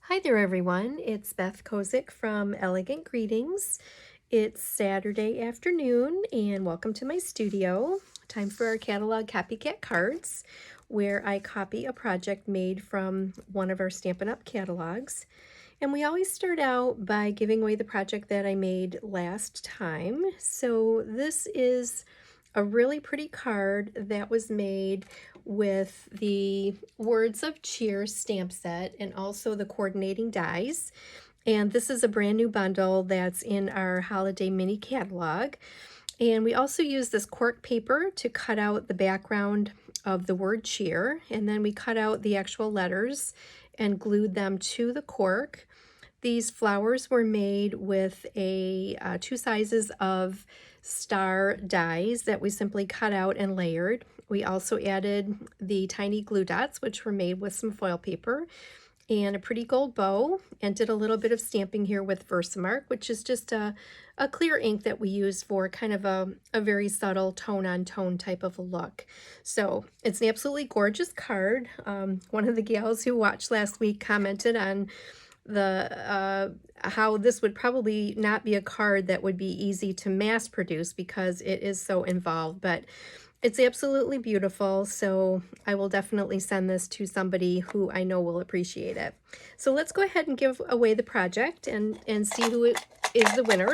Hi there, everyone. It's Beth Kozik from Elegant Greetings. It's Saturday afternoon, and welcome to my studio. Time for our catalog Copycat cards, where I copy a project made from one of our Stampin' Up! Catalogs. And we always start out by giving away the project that I made last time. So this is a really pretty card that was made with the Words of Cheer stamp set and also the coordinating dies. And this is a brand new bundle that's in our holiday mini catalog. And we also use this cork paper to cut out the background of the word cheer. And then we cut out the actual letters and glued them to the cork. These flowers were made with two sizes of star dies that we simply cut out and layered. We also added the tiny glue dots, which were made with some foil paper and a pretty gold bow, and did a little bit of stamping here with Versamark, which is just a clear ink that we use for kind of a very subtle tone-on-tone type of a look. So it's an absolutely gorgeous card. One of the gals who watched last week commented on how this would probably not be a card that would be easy to mass produce because it is so involved, but it's absolutely beautiful, so I will definitely send this to somebody who I know will appreciate it. So let's go ahead and give away the project and see who is the winner.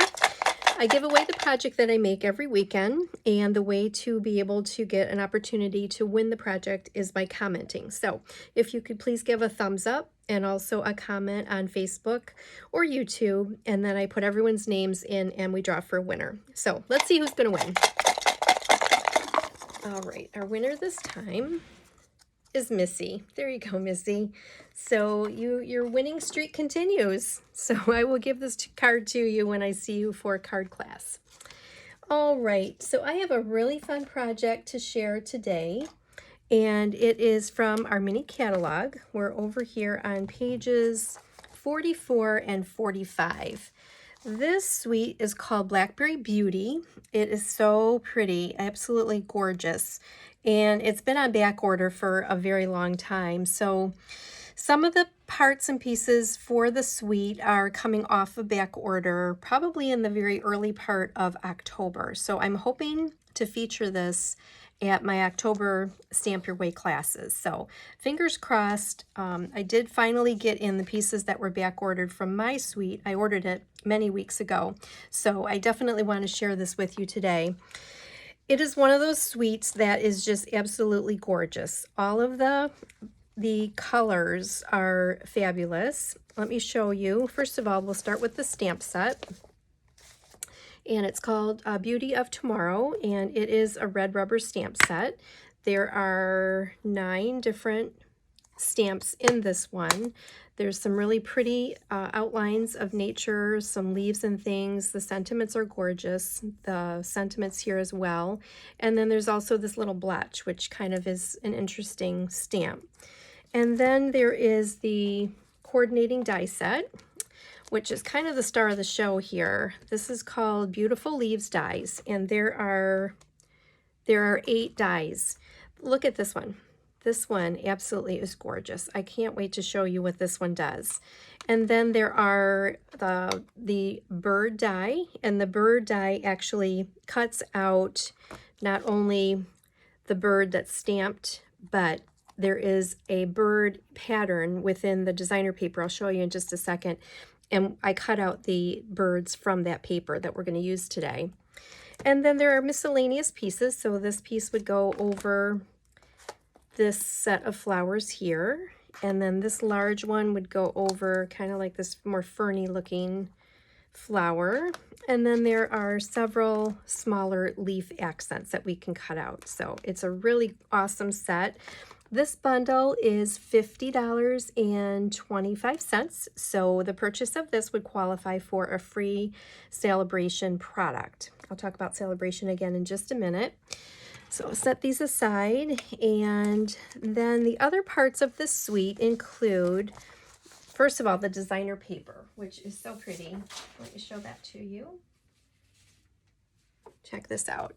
I give away the project that I make every weekend, and the way to be able to get an opportunity to win the project is by commenting. So if you could please give a thumbs up and also a comment on Facebook or YouTube, and then I put everyone's names in and we draw for a winner. So let's see who's going to win. All right, our winner this time is Missy. There you go, Missy. So your winning streak continues. So I will give this card to you when I see you for card class. All right, so I have a really fun project to share today, and it is from our mini catalog. We're over here on pages 44 and 45. This suite is called Blackberry Beauty. It is so pretty, absolutely gorgeous. And it's been on back order for a very long time. So some of the parts and pieces for the suite are coming off of back order, probably in the very early part of October. So I'm hoping to feature this at my October Stamp Your Way classes. So fingers crossed. I did finally get in the pieces that were back ordered from my suite. I ordered it many weeks ago, so I definitely want to share this with you today. It is one of those suites that is just absolutely gorgeous. All of the colors are fabulous. Let me show you. First of all, we'll start with the stamp set. And it's called Beauty of Tomorrow, and it is a red rubber stamp set. There are 9 different stamps in this one. There's some really pretty outlines of nature, some leaves and things. The sentiments are gorgeous, the sentiments here as well. And then there's also this little blotch, which kind of is an interesting stamp. And then there is the coordinating die set, which is kind of the star of the show here. This is called Beautiful Leaves Dies, and there are 8 dies. Look at this one. This one absolutely is gorgeous. I can't wait to show you what this one does. And then there are the bird die, and the bird die actually cuts out not only the bird that's stamped, but there is a bird pattern within the designer paper. I'll show you in just a second. And I cut out the birds from that paper that we're going to use today. And then there are miscellaneous pieces. So this piece would go over this set of flowers here. And then this large one would go over kind of like this more ferny looking flower. And then there are several smaller leaf accents that we can cut out. So it's a really awesome set. This bundle is $50.25, so the purchase of this would qualify for a free Celebration product. I'll talk about Celebration again in just a minute. So I'll set these aside, and then the other parts of this suite include, first of all, the designer paper, which is so pretty. Let me show that to you. Check this out.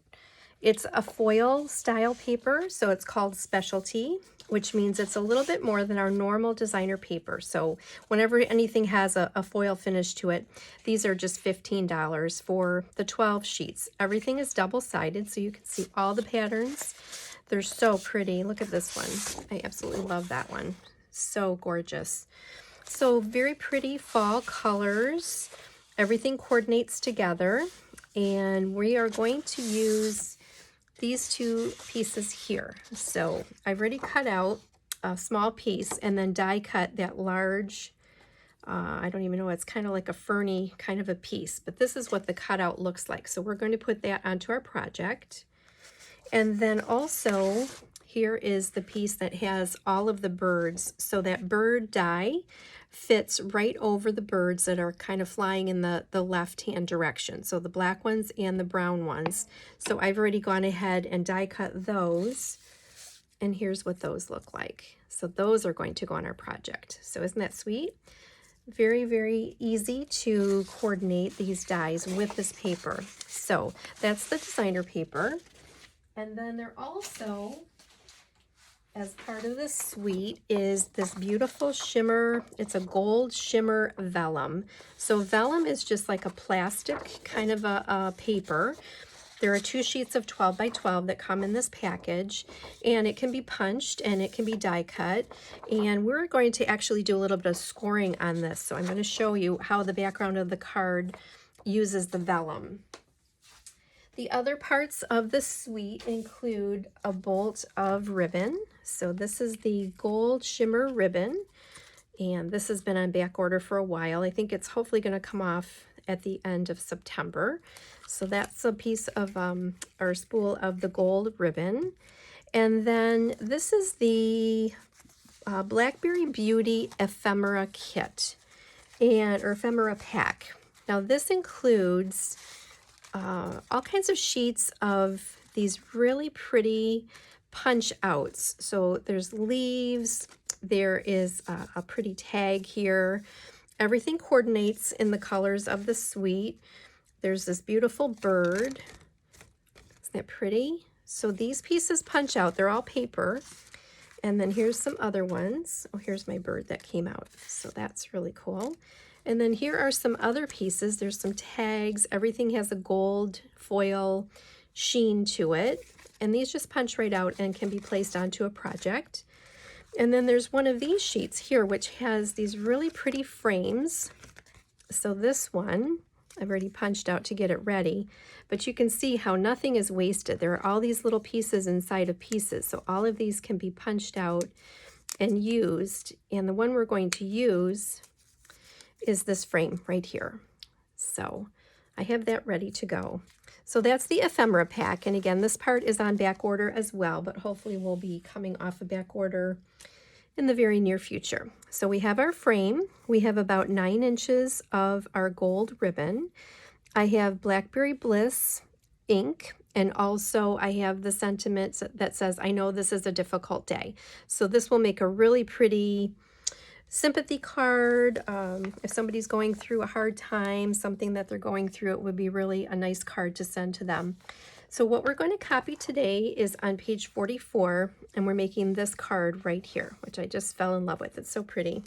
It's a foil style paper, so it's called specialty, which means it's a little bit more than our normal designer paper. So whenever anything has a foil finish to it, these are just $15 for the 12 sheets. Everything is double-sided, so you can see all the patterns. They're so pretty. Look at this one. I absolutely love that one. So gorgeous. So very pretty fall colors. Everything coordinates together, and we are going to use these two pieces here. So I've already cut out a small piece and then die cut that large, I don't even know, it's kind of like a ferny kind of a piece, but this is what the cutout looks like. So we're going to put that onto our project. And then also here is the piece that has all of the birds. So that bird die fits right over the birds that are kind of flying in the left-hand direction. So the black ones and the brown ones. So I've already gone ahead and die cut those. And here's what those look like. So those are going to go on our project. So isn't that sweet? Very, very easy to coordinate these dies with this paper. So that's the designer paper. And then there also, as part of this suite, is this beautiful shimmer. It's a gold shimmer vellum. So vellum is just like a plastic kind of a paper. There are 2 sheets of 12 by 12 that come in this package, and it can be punched and it can be die cut. And we're going to actually do a little bit of scoring on this. So I'm going to show you how the background of the card uses the vellum. The other parts of the suite include a bolt of ribbon. So this is the gold shimmer ribbon, and this has been on back order for a while. I think it's hopefully going to come off at the end of September. So that's a piece of or spool of the gold ribbon. And then this is the Blackberry Beauty ephemera kit or ephemera pack. Now this includes all kinds of sheets of these really pretty punch outs. So there's leaves, there is a pretty tag here. Everything coordinates in the colors of the suite. There's this beautiful bird. Isn't that pretty? So these pieces punch out. They're all paper. And then here's some other ones. Oh, here's my bird that came out. So that's really cool. And then here are some other pieces. There's some tags. Everything has a gold foil sheen to it. And these just punch right out and can be placed onto a project. And then there's one of these sheets here, which has these really pretty frames. So this one, I've already punched out to get it ready, but you can see how nothing is wasted. There are all these little pieces inside of pieces. So all of these can be punched out and used. And the one we're going to use is this frame right here. So I have that ready to go. So that's the ephemera pack. And again, this part is on back order as well, but hopefully will be coming off a back order in the very near future. So we have our frame. We have about 9 inches of our gold ribbon. I have Blackberry Bliss ink, and also I have the sentiment that says, I know this is a difficult day. So this will make a really pretty sympathy card. If somebody's going through a hard time, something that they're going through, it would be really a nice card to send to them. So what we're going to copy today is on page 44, and we're making this card right here, which I just fell in love with. It's so pretty.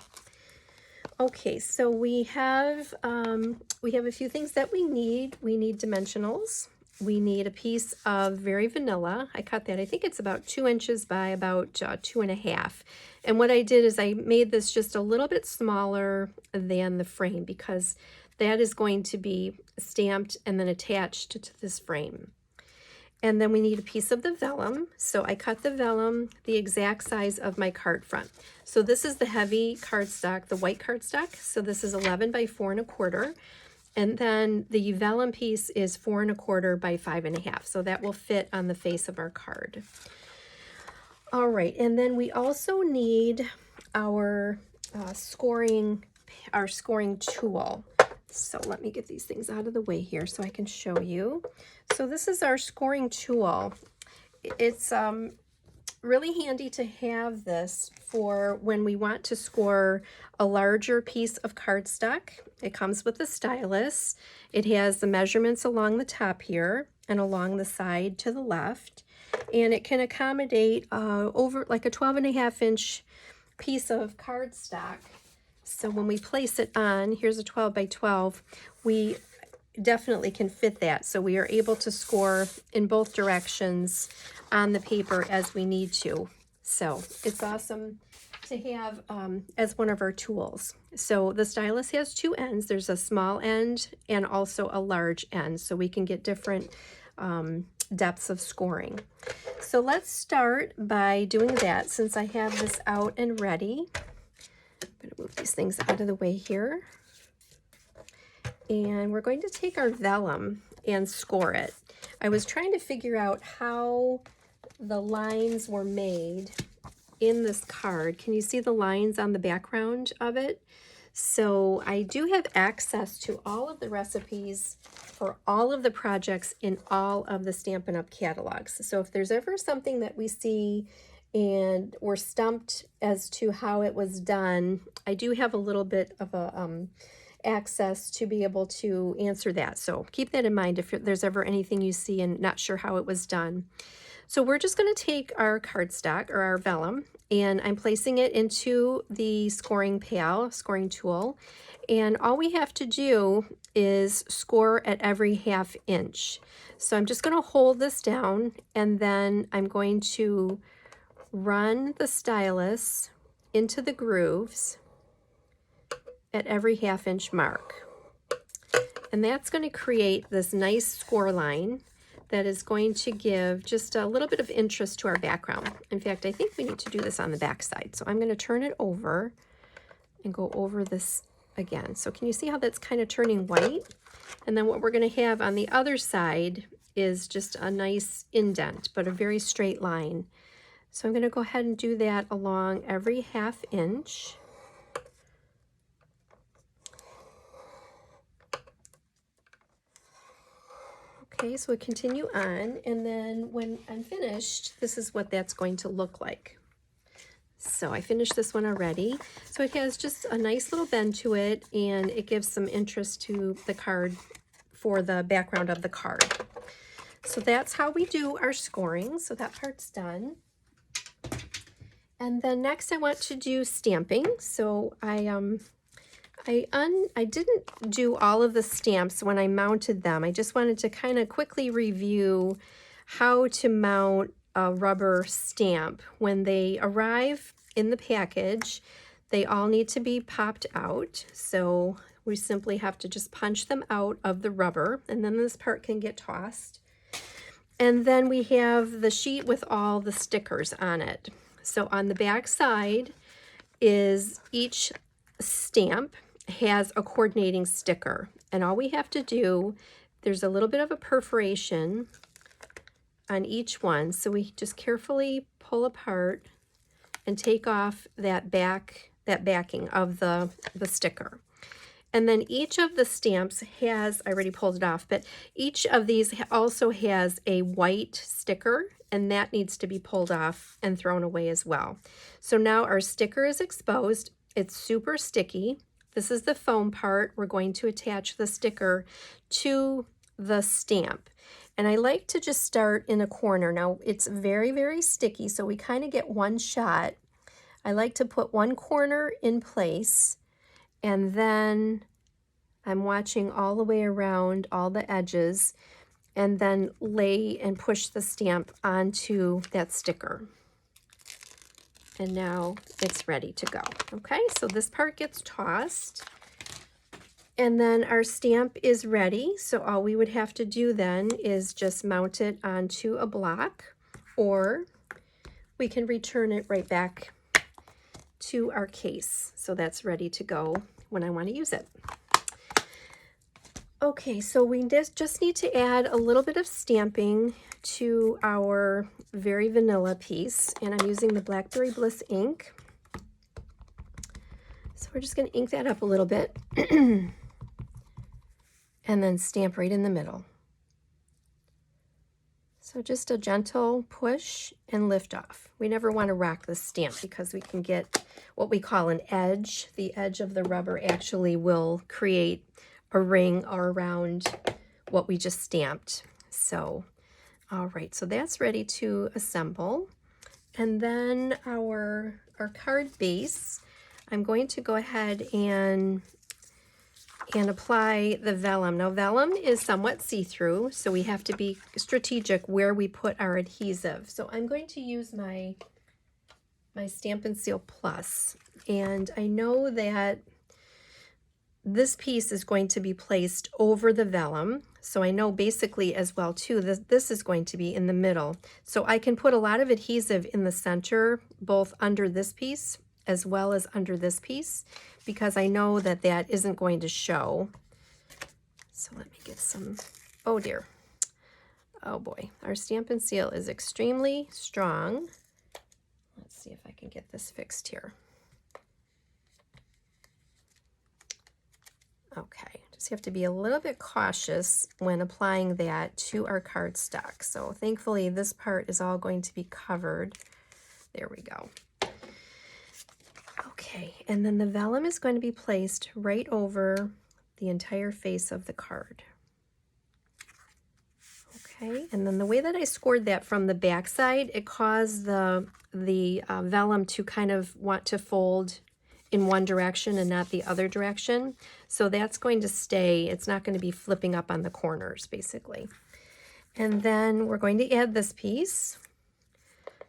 Okay, so we have a few things that we need. We need dimensionals. We need a piece of Very Vanilla. I cut that, I think it's about 2 inches by about 2.5. And what I did is I made this just a little bit smaller than the frame because that is going to be stamped and then attached to this frame. And then we need a piece of the vellum. So I cut the vellum the exact size of my card front. So this is the heavy cardstock, the white cardstock. So this is 11 by 4 1/4. And then the vellum piece is 4 1/4 by 5 1/2. So that will fit on the face of our card. All right, and then we also need our scoring tool. So let me get these things out of the way here so I can show you. So this is our scoring tool. It's really handy to have this for when we want to score a larger piece of cardstock. It comes with a stylus. It has the measurements along the top here, and along the side to the left. And it can accommodate over like a 12.5-inch piece of cardstock. So when we place it on, here's a 12 by 12, we definitely can fit that. So we are able to score in both directions on the paper as we need to. So it's awesome to have as one of our tools. So the stylus has two ends. There's a small end and also a large end, so we can get different depths of scoring. So let's start by doing that. Since I have this out and ready, I'm going to move these things out of the way here. And we're going to take our vellum and score it. I was trying to figure out how the lines were made in this card. Can you see the lines on the background of it? So I do have access to all of the recipes for all of the projects in all of the Stampin' Up! Catalogs. So if there's ever something that we see and we're stumped as to how it was done, I do have a little bit of a access to be able to answer that. So keep that in mind if there's ever anything you see and not sure how it was done. So we're just going to take our cardstock or our vellum, and I'm placing it into the scoring pail, scoring tool, and all we have to do is score at every 1/2 inch. So I'm just going to hold this down, and then I'm going to run the stylus into the grooves at every 1/2 inch mark. And that's going to create this nice score line that is going to give just a little bit of interest to our background. In fact, I think we need to do this on the back side. So I'm going to turn it over and go over this again. So can you see how that's kind of turning white? And then what we're going to have on the other side is just a nice indent, but a very straight line. So I'm going to go ahead and do that along every 1/2 inch. Okay, so we continue on, and then when I'm finished, this is what that's going to look like. So I finished this one already. So it has just a nice little bend to it, and it gives some interest to the card for the background of the card. So that's how we do our scoring. So that part's done. And then next I want to do stamping. So I didn't do all of the stamps when I mounted them. I just wanted to kind of quickly review how to mount a rubber stamp. When they arrive in the package, they all need to be popped out. So we simply have to just punch them out of the rubber, and then this part can get tossed. And then we have the sheet with all the stickers on it. So on the back side is each stamp has a coordinating sticker, and all we have to do, there's a little bit of a perforation on each one, so we just carefully pull apart and take off that backing of the sticker. And then each of the stamps has, I already pulled it off, but each of these also has a white sticker, and that needs to be pulled off and thrown away as well. So now our sticker is exposed. It's super sticky. This is the foam part. We're going to attach the sticker to the stamp. And I like to just start in a corner. Now it's very, very sticky, so we kind of get one shot. I like to put one corner in place, and then I'm watching all the way around all the edges, and then lay and push the stamp onto that sticker. And now it's ready to go. Okay, so this part gets tossed, and then our stamp is ready. So all we would have to do then is just mount it onto a block, or we can return it right back to our case. So that's ready to go when I want to use it. Okay, so we just need to add a little bit of stamping to our very vanilla piece, and I'm using the Blackberry Bliss ink. So we're just going to ink that up a little bit and then stamp right in the middle. So just a gentle push and lift off. We never want to rock the stamp because we can get what we call an edge. The edge of the rubber actually will create a ring around what we just stamped. So, all right, so that's ready to assemble. And then our card base, I'm going to go ahead and apply the vellum. Now vellum is somewhat see-through, so we have to be strategic where we put our adhesive. So I'm going to use my Stampin' Seal Plus, and I know that this piece is going to be placed over the vellum, so I know basically as well too this is going to be in the middle. So I can put a lot of adhesive in the center, both under this piece as well as under this piece, because I know that that isn't going to show. So let me get some, oh dear, oh boy, our Stampin' Seal is extremely strong. Let's see if I can get this fixed here. Okay, just have to be a little bit cautious when applying that to our cardstock. So thankfully this part is all going to be covered. There we go. Okay, and then the vellum is going to be placed right over the entire face of the card. Okay, and then the way that I scored that from the back side, it caused the vellum to kind of want to fold in one direction and not the other direction. So that's going to stay. It's not going to be flipping up on the corners, basically. And then we're going to add this piece.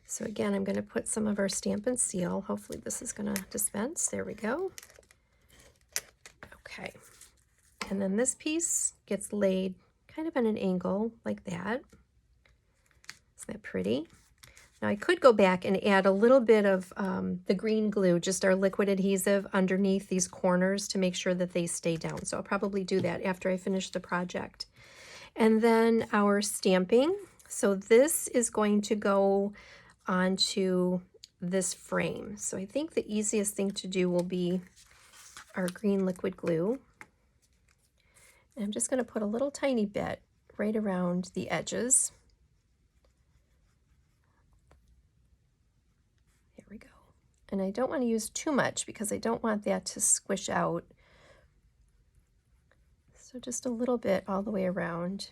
So again, I'm going to put some of our Stampin' Seal. Hopefully this is going to dispense. There we go. Okay. And then this piece gets laid kind of at an angle like that. Isn't that pretty? Now I could go back and add a little bit of the green glue, just our liquid adhesive underneath these corners to make sure that they stay down. So I'll probably do that after I finish the project. And then our stamping. So this is going to go onto this frame. So I think the easiest thing to do will be our green liquid glue. And I'm just going to put a little tiny bit right around the edges. There we go. And I don't want to use too much because I don't want that to squish out. So just a little bit all the way around.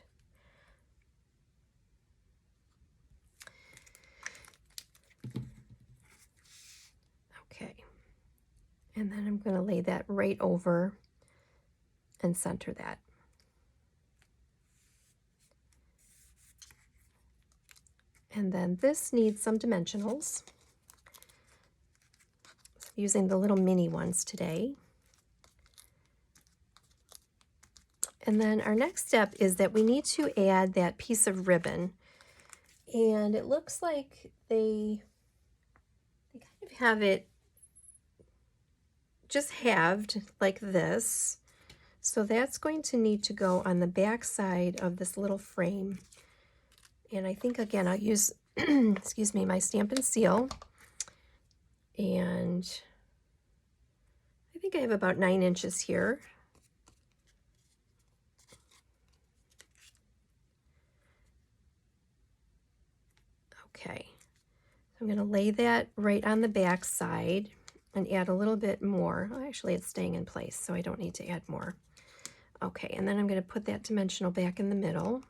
Okay. And then I'm going to lay that right over and center that. And then this needs some dimensionals. Using the little mini ones today. And then our next step is that we need to add that piece of ribbon. And it looks like they kind of have it just halved like this. So that's going to need to go on the back side of this little frame. And I think again I'll use excuse me, my Stampin' Seal. And I think I have about 9 inches here. Okay, so I'm going to lay that right on the back side and add a little bit more. Oh, actually, it's staying in place, so I don't need to add more. Okay, and then I'm going to put that dimensional back in the middle.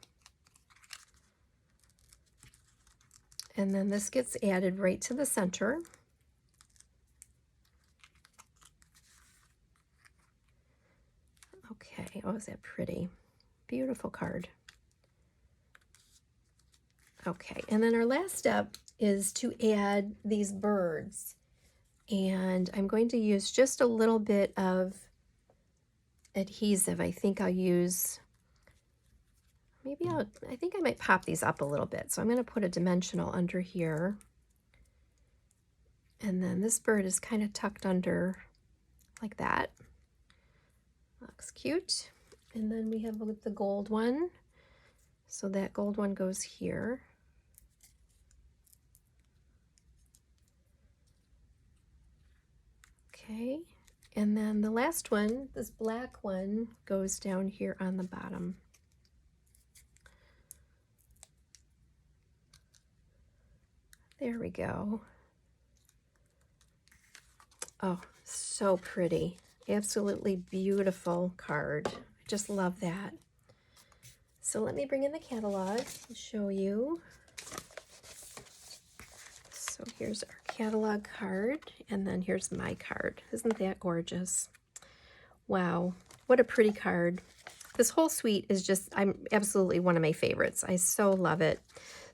And then this gets added right to the center. Okay, oh, is that pretty? Beautiful card. Okay, and then our last step is to add these birds. And I'm going to use just a little bit of adhesive. I think I'll use, I think I might pop these up a little bit. So I'm going to put a dimensional under here. And then this bird is kind of tucked under like that. Looks cute. And then we have the gold one. So that gold one goes here. Okay, and then the last one, this black one, goes down here on the bottom. There we go. Oh, so pretty. Absolutely beautiful card. I just love that. So let me bring in the catalog and show you. So here's our catalog card, and then here's my card. Isn't that gorgeous? Wow, what a pretty card. This whole suite is just, I'm absolutely one of my favorites. I so love it.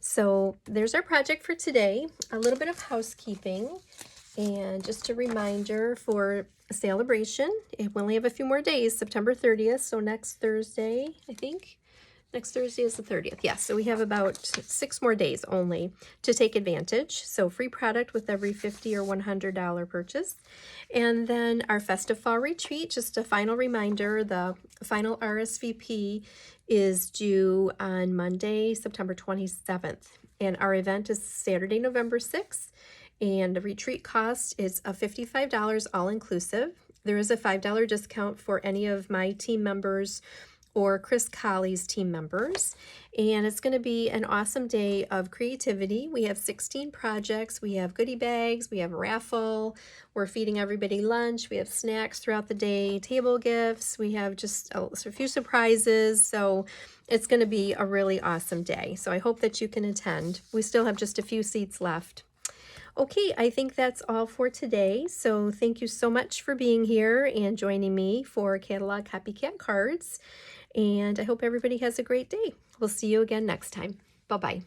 So there's our project for today. A little bit of housekeeping and just a reminder for a celebration. We only have a few more days, September 30th, so next Thursday, I think. Next Thursday is the 30th. Yes, so we have about 6 more days only to take advantage. So free product with every $50 or $100 purchase. And then our Festive Fall Retreat, just a final reminder, the final RSVP is due on Monday, September 27th. And our event is Saturday, November 6th. And the retreat cost is a $55 all-inclusive. There is a $5 discount for any of my team members or Chris Colley's team members. And it's going to be an awesome day of creativity. We have 16 projects, we have goodie bags, we have a raffle, we're feeding everybody lunch, we have snacks throughout the day, table gifts, we have just a few surprises. So it's going to be a really awesome day. So I hope that you can attend. We still have just a few seats left. Okay, I think that's all for today. So thank you so much for being here and joining me for Catalog Copycat Cards. And I hope everybody has a great day. We'll see you again next time. Bye-bye.